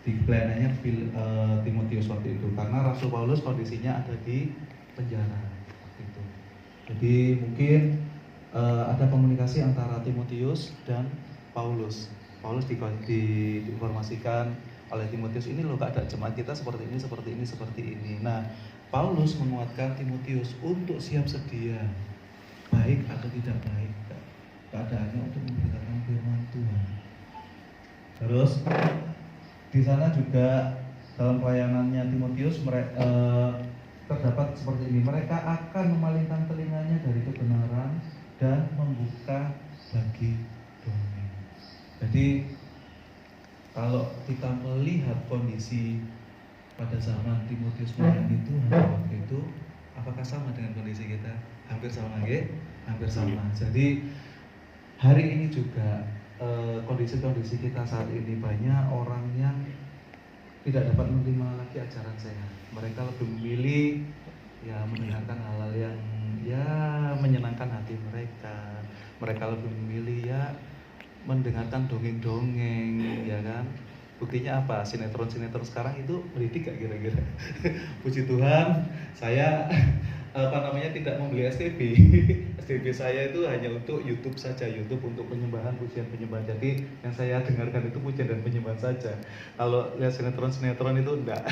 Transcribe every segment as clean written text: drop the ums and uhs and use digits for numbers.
di pelayanannya Timotius waktu itu, karena Rasul Paulus kondisinya ada di penjara waktu itu. Jadi mungkin ada komunikasi antara Timotius dan Paulus. Paulus diinformasikan oleh Timotius, ini loh keadaan jemaat kita seperti ini, seperti ini, seperti ini. Nah, Paulus menguatkan Timotius untuk siap sedia, baik atau tidak baik keadaannya, untuk memberitakan firman Tuhan. Terus di sana juga dalam pelayanannya Timotius terdapat seperti ini, mereka akan memalingkan telinganya dari kebenaran dan membuka bagi dongeng. Jadi kalau kita melihat kondisi pada zaman Timotius melayani Tuhan waktu itu, apakah sama dengan kondisi kita? Hampir sama, nggih? Hampir sama. Jadi hari ini juga kondisi-kondisi kita saat ini, banyak orang yang tidak dapat menerima lagi ajaran sehat. Mereka lebih memilih ya mendengarkan hal-hal yang ya menyenangkan hati mereka. Mereka lebih memilih ya mendengarkan dongeng-dongeng, ya kan? Buktinya apa? Sinetron-sinetron sekarang itu mendidik gak kira-kira? Puji Tuhan, saya tidak membeli STB. STB saya itu hanya untuk YouTube saja, YouTube untuk penyembahan, pujian, penyembahan. Jadi yang saya dengarkan itu pujian dan penyembahan saja. Kalau lihat sinetron itu enggak.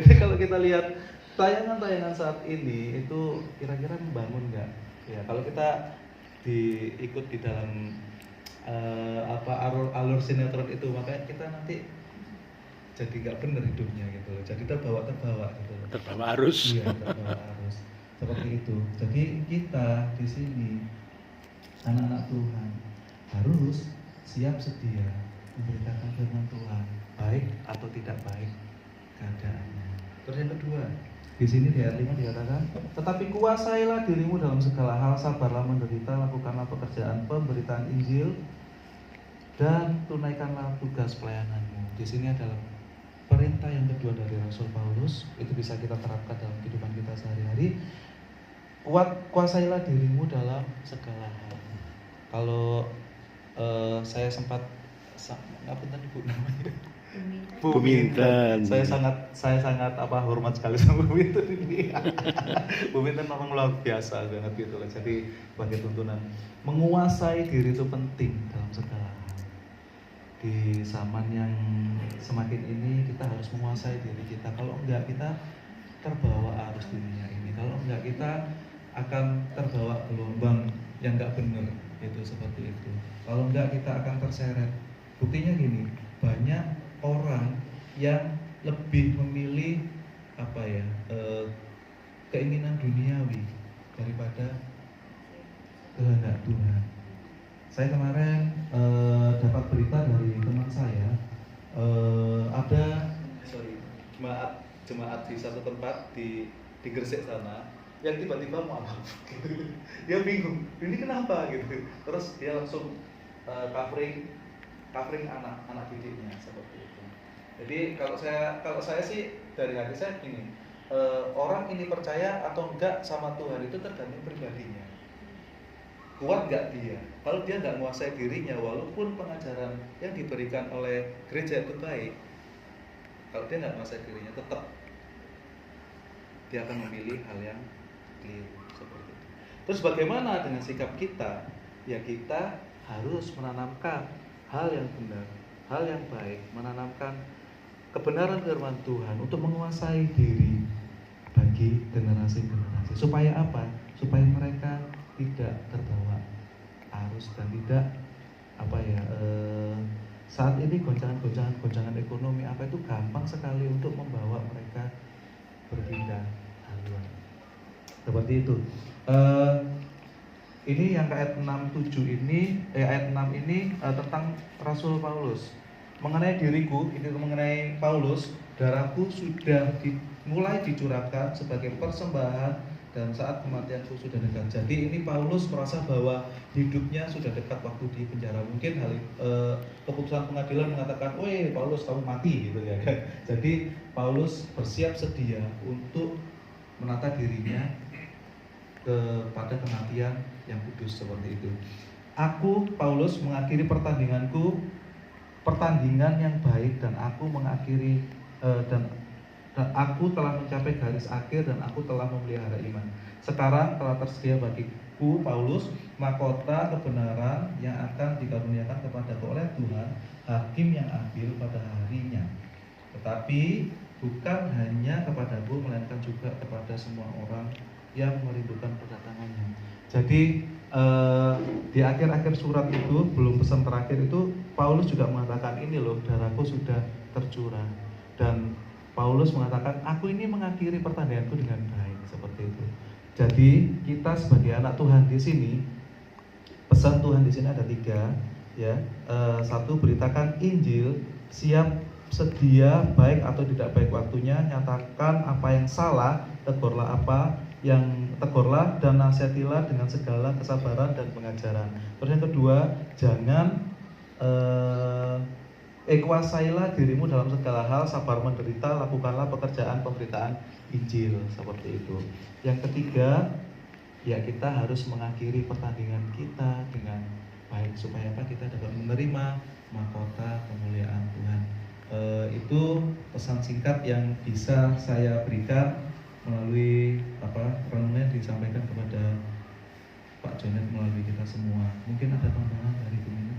Jadi kalau kita lihat tayangan-tayangan saat ini itu kira-kira membangun enggak? Ya, kalau kita ikut di dalam alur sinetron itu, makanya kita nanti jadi nggak benar hidupnya gitu loh. Jadi terbawa gitu loh. Terbawa arus. Iya, terbawa arus. Seperti itu. Jadi kita di sini anak-anak Tuhan harus siap sedia memberitakan firman Tuhan, baik atau tidak baik keadaannya. Terus yang kedua, di sini di ayat 5 dikatakan, tetapi kuasailah dirimu dalam segala hal, sabarlah menderita, lakukanlah pekerjaan pemberitaan Injil, dan tunaikanlah tugas pelayananmu. Di sini adalah perintah yang kedua dari Rasul Paulus, itu bisa kita terapkan dalam kehidupan kita sehari-hari. Kuasailah dirimu dalam segala hal. Kalau saya sempat apa tadi Bu namanya? Bu Minten. Saya sangat hormat sekali sama Bu Minten ini. Bu Minten memang luar biasa banget gitu loh. Jadi sebagai tuntunan, menguasai diri itu penting dalam segala hal. Di zaman yang semakin ini kita harus menguasai diri kita. Kalau enggak, kita terbawa arus dunia ini. Kalau enggak, kita akan terbawa gelombang yang enggak benar, itu seperti itu. Kalau enggak, kita akan terseret. Buktinya gini, banyak orang yang lebih memilih keinginan duniawi daripada kehendak Tuhan. Saya kemarin dapat berita dari teman saya, ada jemaat di satu tempat di Gresik sana yang tiba-tiba mualaf. Dia bingung, ini kenapa gitu. Terus dia langsung covering anak didiknya seperti itu. Jadi kalau saya sih dari hati saya gini, orang ini percaya atau enggak sama Tuhan itu tergantung pribadinya. Kuat enggak dia? Kalau dia enggak menguasai dirinya, walaupun pengajaran yang diberikan oleh gereja itu baik, kalau dia enggak menguasai dirinya, tetap dia akan memilih hal yang keliru seperti itu. Terus bagaimana dengan sikap kita? Ya kita harus menanamkan hal yang benar, hal yang baik, menanamkan kebenaran firman Tuhan untuk menguasai diri bagi generasi-generasi. Supaya apa? Supaya mereka tidak terbawa arus dan tidak saat ini goncangan ekonomi itu gampang sekali untuk membawa mereka berpindah haluan. Seperti itu. Ini yang ke ayat 6 ini tentang Rasul Paulus. Mengenai diriku, ini mengenai Paulus, darahku sudah mulai dicurahkan sebagai persembahan dan saat kematianku sudah dekat. Jadi ini Paulus merasa bahwa hidupnya sudah dekat waktu di penjara. Mungkin keputusan pengadilan mengatakan, "Woi Paulus, kamu mati," gitu ya kan. Jadi Paulus bersiap sedia untuk menata dirinya kepada kematian yang kudus seperti itu. Aku Paulus mengakhiri pertandinganku, pertandingan yang baik dan aku mengakhiri dan aku telah mencapai garis akhir dan aku telah memelihara iman. Sekarang telah tersedia bagiku, Paulus, mahkota kebenaran yang akan dikaruniakan kepadaku oleh Tuhan, hakim yang adil pada harinya. Tetapi bukan hanya kepadaku, melainkan juga kepada semua orang yang merindukan kedatangannya. Jadi di akhir-akhir surat itu, belum pesan terakhir itu, Paulus juga mengatakan, ini loh, darahku sudah tercurah. Dan Paulus mengatakan, aku ini mengakhiri pertandinganku dengan baik, seperti itu. Jadi kita sebagai anak Tuhan di sini, pesan Tuhan di sini ada 3, ya. Satu, beritakan Injil, siap sedia baik atau tidak baik waktunya, nyatakan apa yang salah, tegurlah dan nasihatilah dengan segala kesabaran dan pengajaran. Terus yang kedua, jangan kuasailah dirimu dalam segala hal, sabar menderita, lakukanlah pekerjaan pemberitaan Injil, seperti itu. Yang ketiga, ya kita harus mengakhiri pertandingan kita dengan baik supaya apa, kita dapat menerima mahkota kemuliaan Tuhan. Itu pesan singkat yang bisa saya berikan melalui renungan yang disampaikan kepada Pak Jonet melalui kita semua. Mungkin ada tambahan dari Bu Mina?